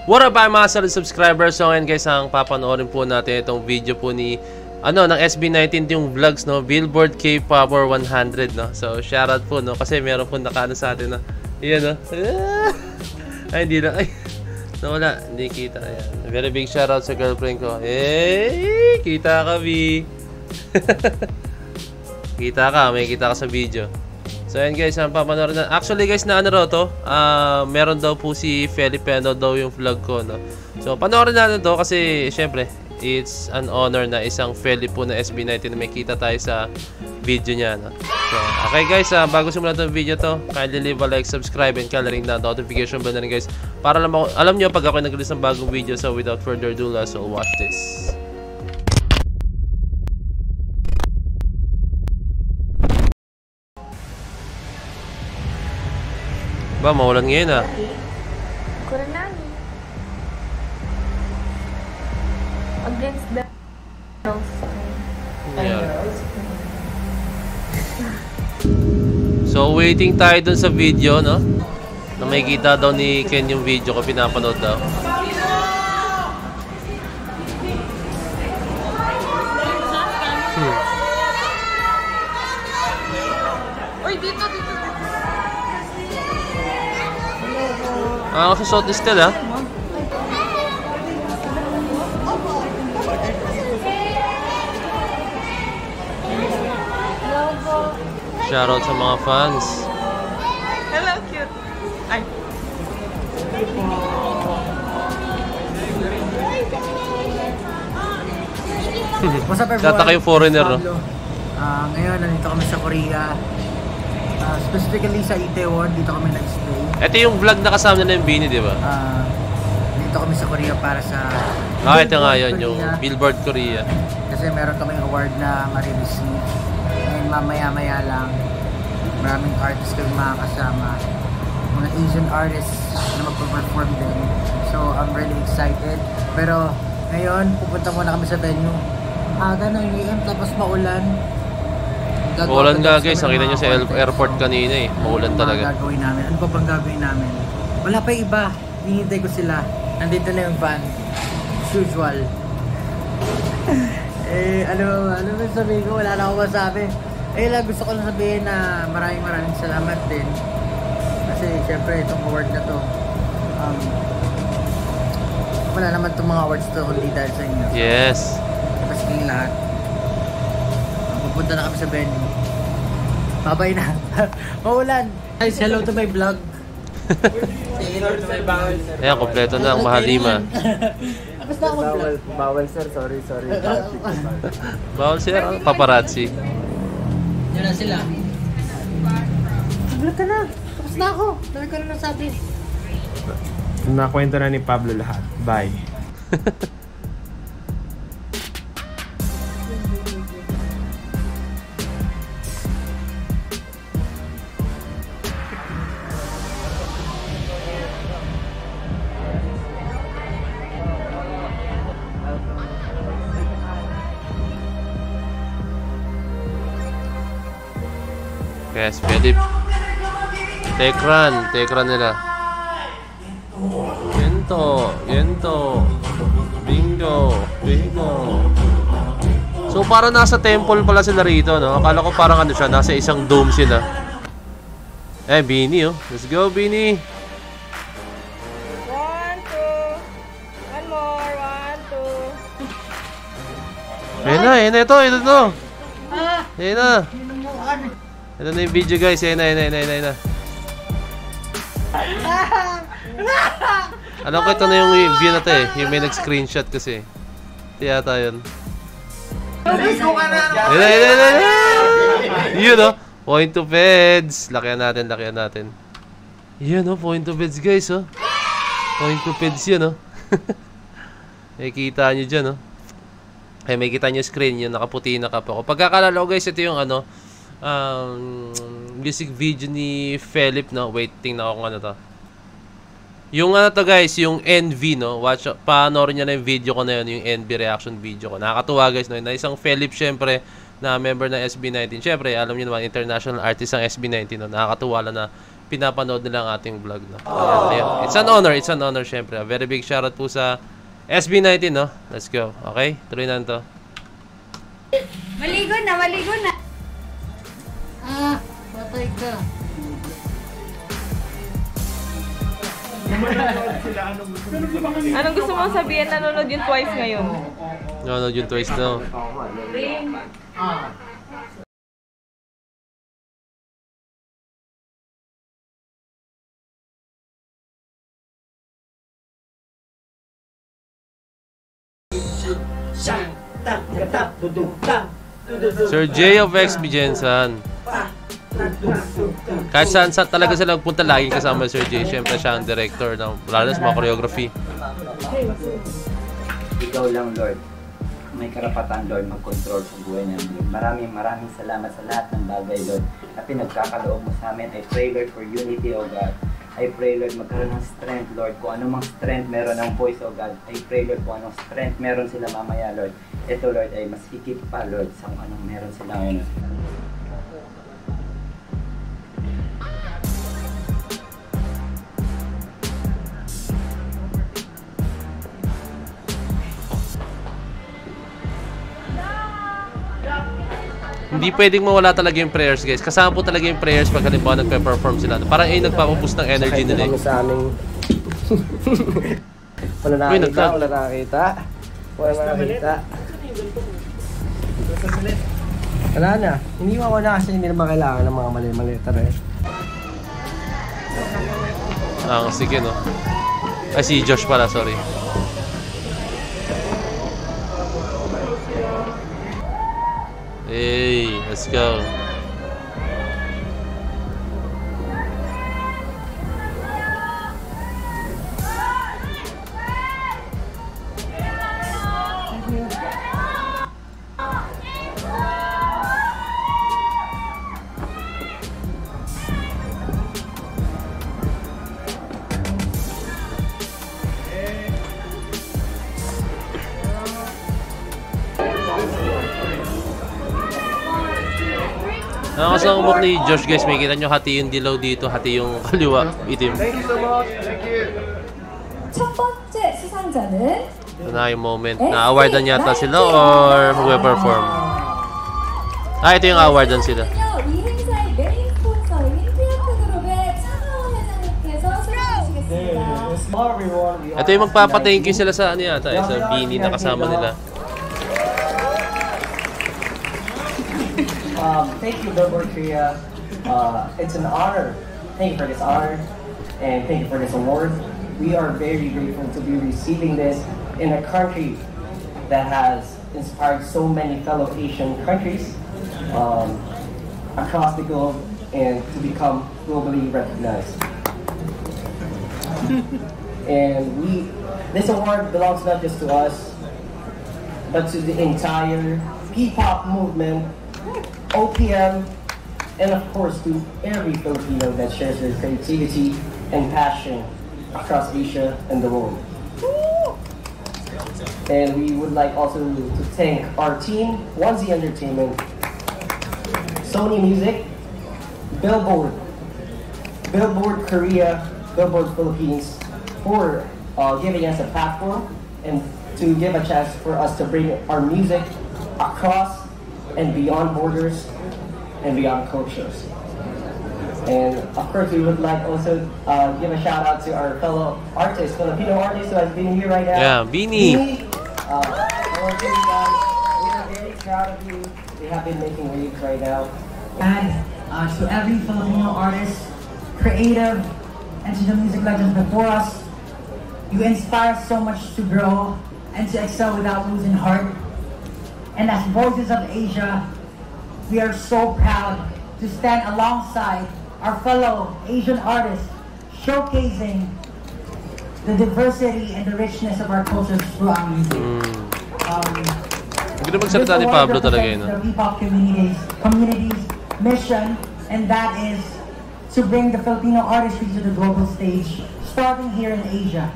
What up mga solid subscribers? So ngayon guys, ang papanoorin po natin itong video po ni ng SB19, yung vlogs, no, Billboard K-Power 100, no. So shoutout po, no, kasi meron po nakaano sa atin, no. Iyan, no. Ay, hindi na. Ay, nawala, hindi kita. Ayan. Very big shoutout sa girlfriend ko. Eh, kita ka, B. Kita ka, may kita ka sa video. So ayan guys, ang papanoorin na. Actually guys, na ano raw to, meron daw po si Felipeno daw yung vlog ko, no. So panoorin natin to kasi syempre it's an honor na isang Feli po na SB19 na may kita tayo sa video niya, no. So okay guys, bago simulan itong video to, kindly leave a like, subscribe, and ring na notification bell na rin guys, para alam nyo pag ako nag-release ng bagong video. So without further ado, let's all watch this. Ba, maulan ngayon ah. Kurang against the yeah. So waiting tayo dun sa video, no? Na may kita daw ni Ken yung video ko, pinapanood daw. Uy, dito. Ako sa shot still, ha? Shoutout sa mga fans. Hello, cute. Ay. What's up everyone? Data kayo foreigner, no? Ngayon, nandito kami sa Korea. Specifically sa Itaewon, dito kami nag-stay. Ito yung vlog na kasama nila yung Bini, di ba? Dito kami sa Korea para sa ito nga yun, yung Billboard Korea. Kasi meron kaming award na ma-receive. And mamaya-maya lang, maraming artists kami makakasama. Mga Asian artists na magpa-perform din. So, I'm really excited. Pero, ngayon, pupunta muna kami sa venue. Aga ng AM, tapos maulan. Maulan nga guys, nakita nyo sa airport kanina eh. Maulan talaga. Gagawin namin. Ano pa bang gagawin namin? Wala pa yung iba. Hinihintay ko sila. Nandito na yung van. As usual. ano ba sabihin ko? Wala na akong masabi. Lang gusto ko lang sabihin na maraming salamat din. Kasi syempre itong award na to, wala naman itong mga awards to kundi dahil sa inyo. Yes. Tapos yung lahat. Pupunta na kami sa venue. Babay na. Maulan. Guys, hello to my vlog. Ayan, kompleto na ang Mahalima. Basta ako vlog. Bawal sir, sorry. Bawal sir, paparazzi. Yan na sila. Vlog ka na. Tapos na ako. Dami ko na nasabi. Nakwento na ni Pablo lahat. Bye. Yes, Philip. Tekran nila. Yento. Bingo. So parang nasa temple pala sila rito, no? Akala ko parang ano siya, nasa isang dome sila. Eh, Bini, oh. Let's go, Bini. 1, 2. One more. 1, 2. Ayun na, ito. Ayun na. Ito na yung video guys, ayun na. Alam ko ito na yung view na ito eh, yung may nag-screenshot kasi. Ito yata yun. Yun oh, point to feds. Lakihan natin. Yun oh, point to feds guys oh. Point to feds yun oh. May kita nyo dyan oh. Ay, may kita nyo screen yun, nakaputi na kapo. Pagkakalala ko guys, ito yung music video ni Felip, no? Wait, tingnan ko kung ano to. Yung ano to guys, yung NV, no? Panoorin nyo na yung video ko na yun, yung NV reaction video ko. Nakakatuwa guys, no? Na isang Felip syempre, na member ng SB19. Syempre, alam niyo naman, international artist ang SB19, no? Nakakatuwa lang na pinapanood nila ang ating vlog, no? Ayan. It's an honor syempre. A very big shoutout po sa SB19, no? Let's go. Okay? Tuloy na to. Maligo na. Patay ka. Anong gusto mong sabihin? Nanonood yung twice ngayon. Nanonood yung twice, no? Sir J of XB Jensen. Kahit saan talaga sila magpunta, laging kasama Sir J. Siyempre siya ang director ng lalo sa mga choreography. Ikaw lang, Lord. May karapatan, Lord, mag-control sa buhay namin. Maraming salamat sa lahat ng bagay, Lord, na pinagkakaloob mo sa amin. I pray, Lord, for unity, O God. I pray, Lord, magkaroon ng strength, Lord. Kung anumang strength meron ng voice, O God. I pray, Lord, kung anong strength meron sila mamaya, Lord. Ito, Lord, ay mas higit pa, Lord, sa kung anong meron sila ngayon. Hindi pwedeng mawala talaga yung prayers, guys. Kasama po talaga yung prayers pag halimbawa nagpe-perform sila. Parang ay nagpapaboost ng energy nila. Sa aming... Wala nakakita. Wala na. Hindi mo ako na kasi hindi naman kailangan ng mga mali-mali. Tara eh. Sige, no? Ay, si Josh pala, sorry. Hey, let's go. Nakakasang umok ni Josh, guys. May kita nyo, hati yung dilaw dito, hati yung kaliwa, itim. Thank you so much. Thank you. 첫 번째 수상자는 Ito na yung moment. Na-awardan yata sila or mag-perform. Ito yung awardan sila. 이 행사의 메인 스폰서인 피아프그룹의 차가원 회장님께서 소개해주시겠습니다. Ito yung magpapa-thank you sila sa ano yata, sa Beanie na kasama nila. Thank you, Billboard Korea. It's an honor. Thank you for this honor, and thank you for this award. We are very grateful to be receiving this in a country that has inspired so many fellow Asian countries across the globe and to become globally recognized. And this award belongs not just to us, but to the entire P-pop movement, OPM, and of course to every Filipino that shares their creativity and passion across Asia and the world. And we would like also to thank our team, Onesie Entertainment, Sony Music, Billboard Korea, Billboard Philippines, for giving us a platform and to give a chance for us to bring our music across and beyond borders and beyond cultures. And of course, we would like also give a shout out to our fellow artists, Filipino artists who has been here right now. Yeah, Beanie. I want to tell you guys, we are very proud of you. We have been making waves right now. And to every Filipino artist, creative, and to the music legends before us, you inspire so much to grow and to excel without losing heart. And as Voices of Asia, we are so proud to stand alongside our fellow Asian artists, showcasing the diversity and the richness of our cultures through our music. Hindi na magsalita ni Pablo talaga yun. The P-pop community's mission, and that is to bring the Filipino artistry to the global stage, starting here in Asia.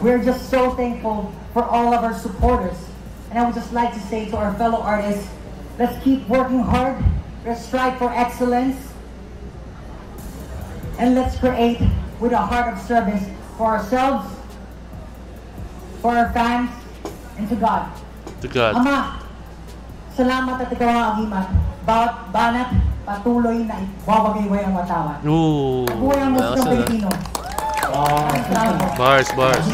We're just so thankful for all of our supporters. And I would just like to say to our fellow artists, let's keep working hard, let's strive for excellence, and let's create with a heart of service for ourselves, for our fans, and to God. To God. Ama, salamat at ikaw ang agimat. Bawat banat, patuloy na ibabagayway ang watawat. Ooh. Buhay ang musikong Pilipino. Salamat. Bars, bars.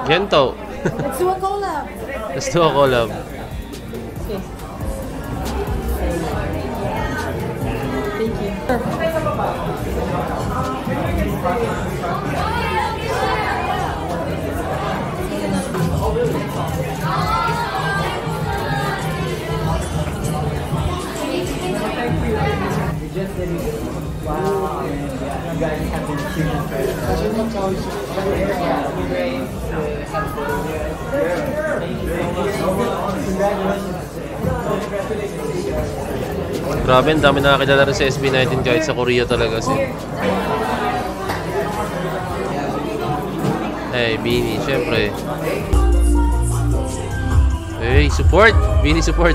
Gento. Let's do a collab. Let's do a collab. Grabe, ang dami nakakilala rin sa SB19 kahit sa Korea talaga siya. Hey, Beanie, syempre. Hey, support! Beanie support!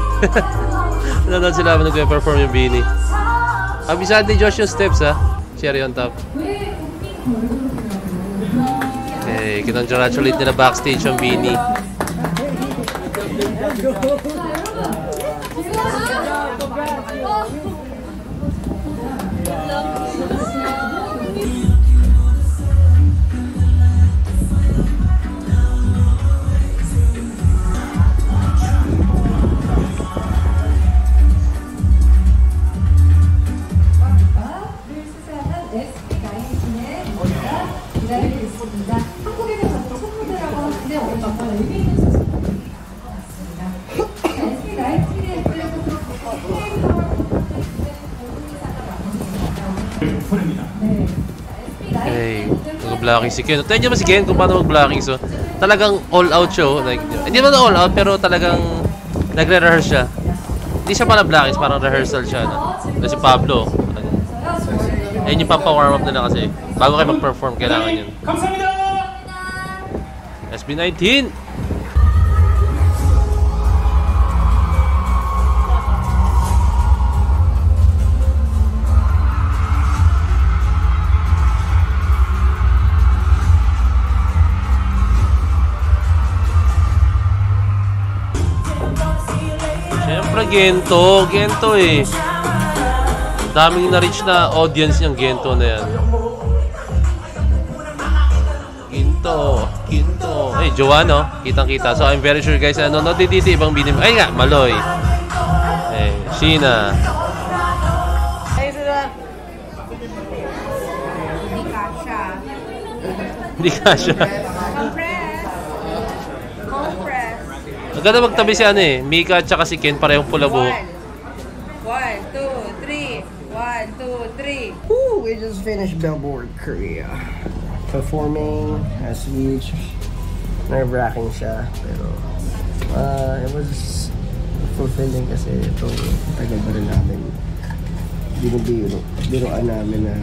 Nanonood sila habang nag-perform yung Beanie. Abisado ni Josh yung steps ha. Cherry on top. Hey, kinongratulate nila backstage yung Beanie. Hey, mag-blocking si Ken. Tayo nyo ba si Ken kung paano mag-blocking? So, talagang all-out show. Like, hindi naman all-out, pero talagang nagre-rehearse siya. Hindi siya pala blocking, parang rehearsal siya. No? Si Pablo. Ayun yung pampa-warm up nila kasi. Bago kayo mag-perform, kailangan yun. SB19! Siyempre, Gento eh. Daming na-reach na audience niyang Gento na yan. Gento. Eh, Jowa, no? Kitang-kita. So, I'm very sure guys, ano, no, dito ibang binim. Ay nga, Maloy. Eh, Sheena. Hindi kasha. Maganda magtabi si ano eh. Mika at saka si Ken, parehong pula buhok. 1, 2, 3. 1, 2, 3. Woo! We just finished Billboard Korea. Performing as we nerve-wracking siya. Pero it was fulfilling kasi ito tagal ba rin namin binuan namin na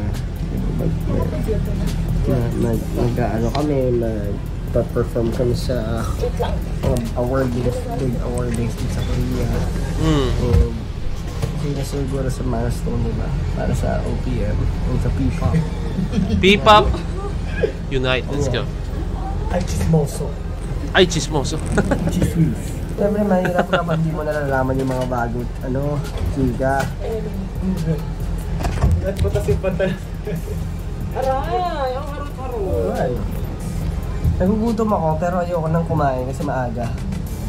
nag-ano kami, nag-perform kami sa big award days sa Korea. And kasi siguro sa milestone, diba? Para sa OPM and sa P-pop. P-pop Unite, let's go. Ay, chismoso. Siyempre, mahirap kapag di mo nalalaman yung mga bagong, chika. Nagputasin pa tayo. Aray, ang harot-harot. Nagugutom ako pero ayoko nang kumain kasi maaga.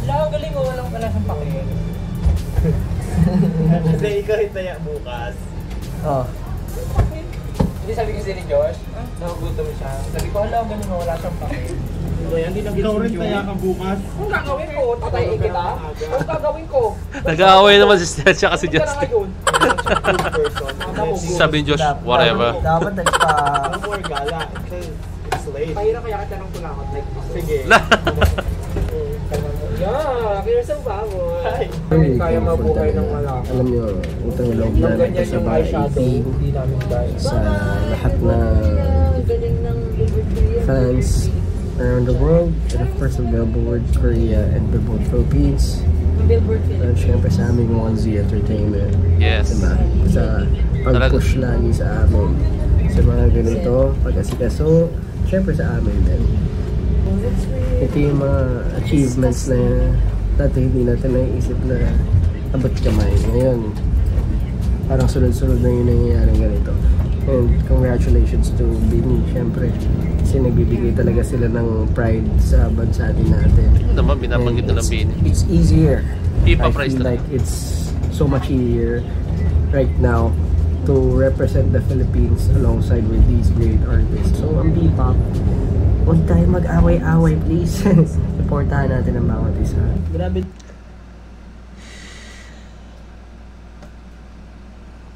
Ang galing mo, walang kalasang pakil. Kasi ikaw hitaya bukas. Oh. Hindi sabi kasi ni Josh, nagugutom siya. Sabi ko, alam, galing mo, wala siyang pakil. Ikaw rin taya ka bukas. Kung gagawin ko, tatayin kita. Kung gagawin ko. Nag-aaway naman si Stella at si Justin. Sabi ni Josh, whatever. Dapat nagpa... More gala. It's late. Pahira kaya kita ng kulakot like this. Sige. Yeah, kaya sa baboy. Kaya mabuhay ng malaki. Alam nyo, utang loob na natin sa Baiti, sa lahat na fans around the world, and of course sa Billboard Korea and Billboard Philippines. At syempre sa aming 1Z Entertainment. Yes. Diba? Sa pag-push lagi sa amin. Sa mga ganito, pag-asikaso, syempre sa amin din. Ito yung mga achievements na dati hindi natin naiisip na abot kamay. Ngayon, parang sunod-sunod na yung nangyayaring ganito. And congratulations to Bini, syempre. Kasi nagbibigay talaga sila ng pride sa bansa din natin. Ano naman, binabanggit na ng Bini. It's easier. P-pop I price feel na. like it's so much easier right now to represent the Philippines alongside with these great artists. So ang P-pop, huwag tayo mag-away-away please. Supportahan natin ang bawat isa. Grabe.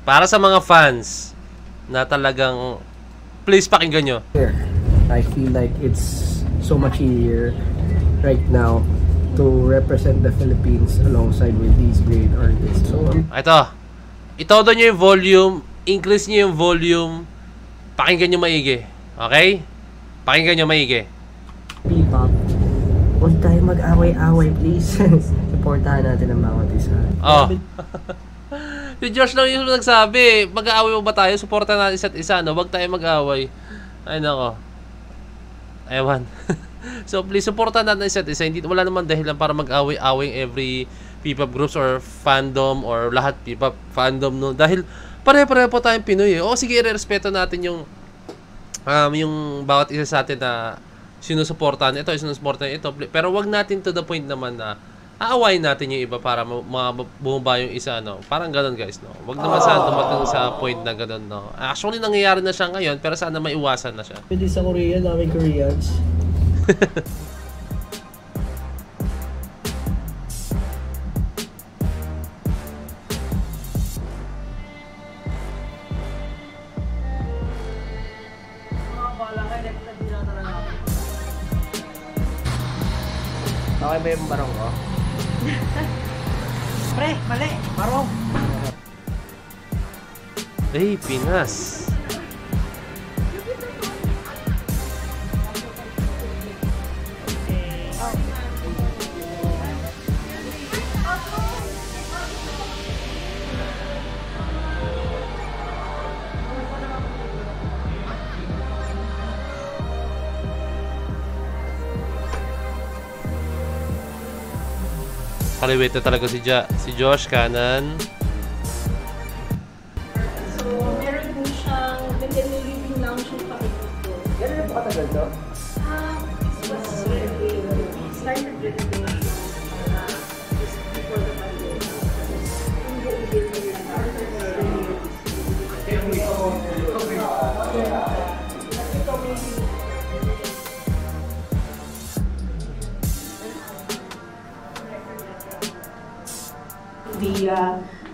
Para sa mga fans na talagang please pakinggan nyo. I feel like it's so much easier right now to represent the Philippines alongside with these great artists. So Itodo nyo yung volume, increase nyo yung volume, pakinggan nyo maigi. Okay? Pakinggan nyo maigi. P-pop, huwag tayo mag-away-away please. Supportahan natin ang bawat isa. Oh. Si Josh lang yung nagsabi, mag-aaway mo ba tayo? Supportan natin isa't isa, no? Huwag tayo mag-aaway. Ay nako. Ewan. So please supportan natin isa't isa. Hindi, wala naman dahilan para mag-away-away every P-pop groups or fandom or lahat P-pop fandom, no? Dahil pare-pareho po tayong Pinoy, eh. O sige, i-respeto natin yung bawat isa sa atin na sinusuportahan ito, sinusuportahan ito. Pero wag natin to the point naman na aawayin natin yung iba para bumaba yung isa, no? Parang ganun, guys, no? Wag naman sana dumating sa point na ganun, no? Actually, nangyayari na siya ngayon, pero sana maiwasan na siya. Pwede sa Korea, daming Koreans. Okay ba yung barong ko? Pre, mali. Barong. Hey, Pinas. Kaliwete talaga si Josh kanan. So, meron po siyang nag-living lounge yung pakikito. Gano'n na po katagal to? This was started renovation just before the pandemic.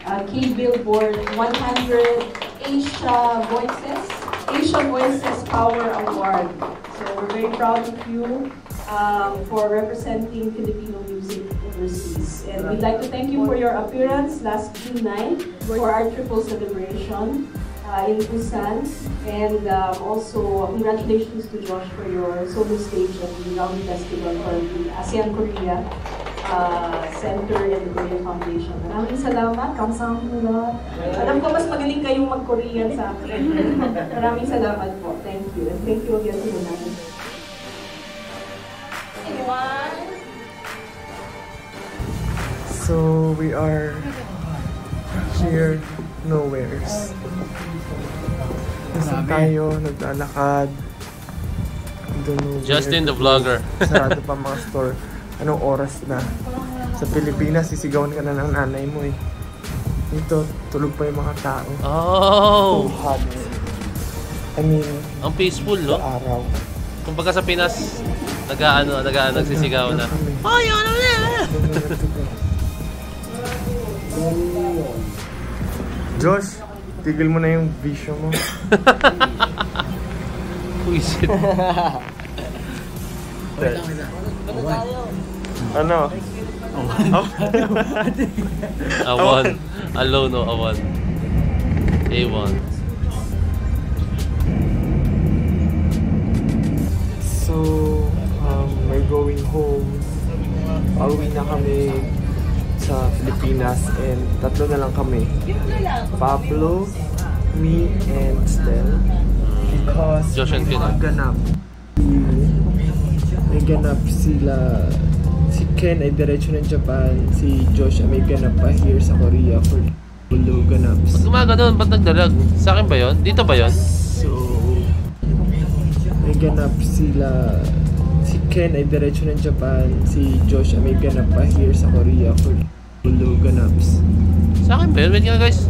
The key Billboard 100 Asia Voices Power Award. So we're very proud of you for representing Filipino music overseas. And we'd like to thank you for your appearance last June 9 for our triple celebration in Busan. And also congratulations to Josh for your solo stage at the Rowdy Festival for the ASEAN Korea Center and the Korean Foundation. Maraming salamat. Kamsahamnida. Alam ko mas magaling kayong mag-Korean sa akin. Maraming salamat po. Thank you. And thank you again to the night. Anyone? So we are here nowheres. Nasaan tayo, naglalakad. Justin the vlogger. Sarado pa mga store. Anong oras na? Sa Pilipinas, sisigawan ka na ng nanay mo eh. Dito, tulog pa yung mga tao. Oh! So hot. I mean, ang peaceful, no? Araw. Kumbaga sa Pinas, nagsisigaw na. Oh, yun na! Josh, tigil mo na yung vision mo. Puisit. Ano? A1. Alone o A1. A1. So, going home. Pauwi na kami sa Pilipinas and tatlo na lang kami. Pablo, me, and Stel. Because Josh and Finn. May ganap sila. Si Ken ay diretso ng Japan. Si Josh ay may ganap pa here sa Korea for Bulo ganaps. Ba't gumaga doon? Ba't nagdalag? Sa akin ba yun? Dito ba yun? So, may ganap sila. Si Ken ay diretso ng Japan. Si Josh ay may ganap pa here sa Korea for Bulo ganaps. Sa akin ba yun? Wait nga guys.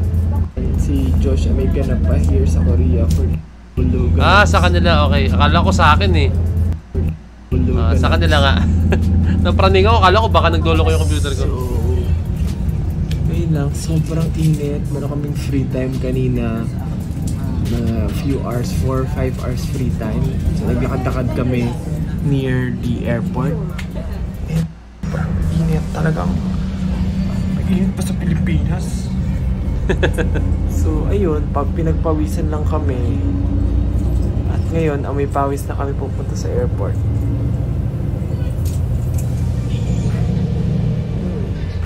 Si Josh ay may ganap pa here sa Korea for Bulo ganaps. Ah, sa kanila. Okay. Akala ko sa akin eh. Sa kanila nga. Napraning ako. Akala ko baka naglolo ko yung computer ko. So, ayun lang. Sobrang init. Meron kaming free time kanina. Na few hours. 4 or 5 hours free time. So, naglakad-lakad kami near the airport. And, init talagang. Nag-init pa sa Pilipinas. So, ayun. Pinagpawisan lang kami. At ngayon, amoy pawis na kami pupunta sa airport.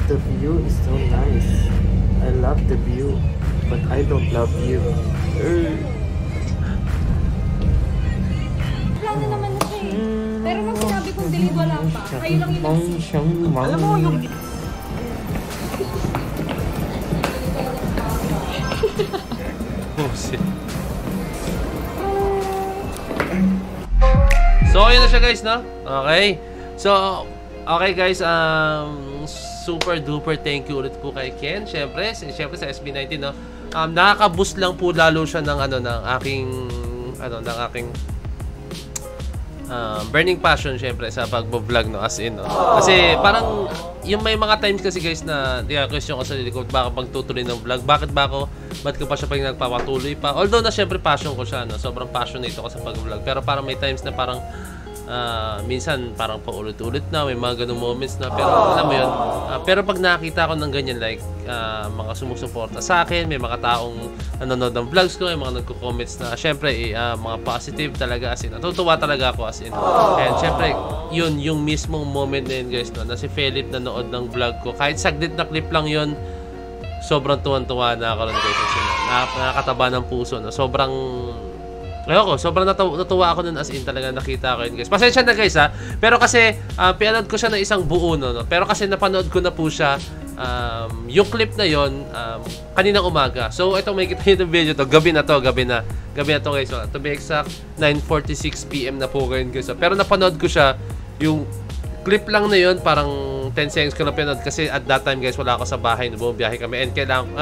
The view is so nice. I love the view, but I don't love you. Lang na naman siya eh. Pero nung sinabi kong delete wala pa, kayo lang yung Alam mo yung... Oh shit. So ayun na siya guys, no? Okay. So, okay guys, super duper thank you ulit po kay Ken. Syempre sa SB19, no. Nakaka-boost lang po lalo siya ng ng aking burning passion syempre sa pagbo-vlog, no, as in, no. Kasi parang yung may mga times kasi guys na question ko sa sarili ko, baka pagtutuloy ng vlog, ba't ko pa siya nagpapatuloy pa, although na syempre passion ko siya, no, sobrang passionate ako sa pag-vlog, pero parang may times na parang minsan parang paulit-ulit na, may mga ganung moments na, pero alam mo yun, pero pag nakita ko ng ganyan, like mga sumusuporta sa akin, may mga taong nanonood ng vlogs ko, may mga nagko-comments na syempre mga positive talaga, as in natutuwa talaga ako, as in, and syempre yun yung mismong moment na yun guys, no, na si Philip nanood ng vlog ko, kahit saglit na clip lang yun, sobrang tuwan-tuwa na ako rin guys, nakakataba ng puso, no, sobrang natuwa ako nun, as in talaga nakita ko yun guys. Pasensya na guys ha, pero kasi pinanood ko siya ng isang buo, no, pero kasi napanood ko na po siya yung clip na yon kaninang umaga. So ito may kita yung video to, gabi na to guys, so, to be exact 9:46 PM na po ngayon guys. Pero napanood ko siya, yung clip lang na yon, parang 10 seconds ko na pinanood kasi at that time guys wala ako sa bahay, bumibiyahe kami, and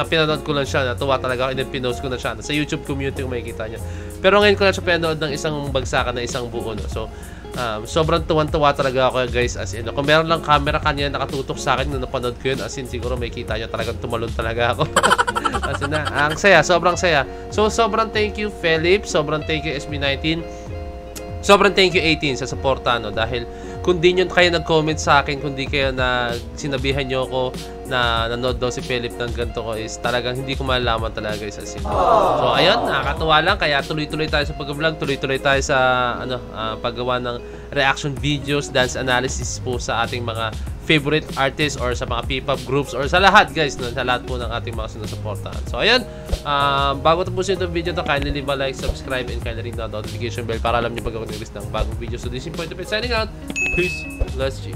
pinanood ko lang siya, natuwa talaga ako, and then pinost ko na siya sa YouTube community kung makikita niyo. Pero ngayon ko lang siya pinanood ng isang bagsakan na isang buo, no. So sobrang tuwan-tuwa talaga ako guys, as in, kung meron lang camera kanina nakatutok sa akin nung napanood ko yun, as in siguro makikita niyo talagang tumalon talaga ako. As in, ang saya, sobrang saya. So sobrang thank you Philip, sobrang thank you SB19, sobrang thank you 18 sa suporta, no, dahil kung di nyo kayo nag-comment sa akin, kung di kayo na sinabihan nyo ako na nanood daw si Philip ng ganito ko, is talagang hindi ko malalaman talaga guys, as in. So ayun, nakakatuwa lang, kaya tuloy-tuloy tayo sa pag-vlog, tuloy-tuloy tayo sa paggawa ng reaction videos, dance analysis po sa ating mga favorite artists or sa mga P-pop groups or sa lahat guys, no, sa lahat po ng ating mga sinusuportahan. So ayun, bago tapusin itong video to, kindly leave a like, subscribe, and kindly ring the notification bell para alam nyo pag ako nag-release ng bagong video. So this is Point of It signing out. Peace. Let's G.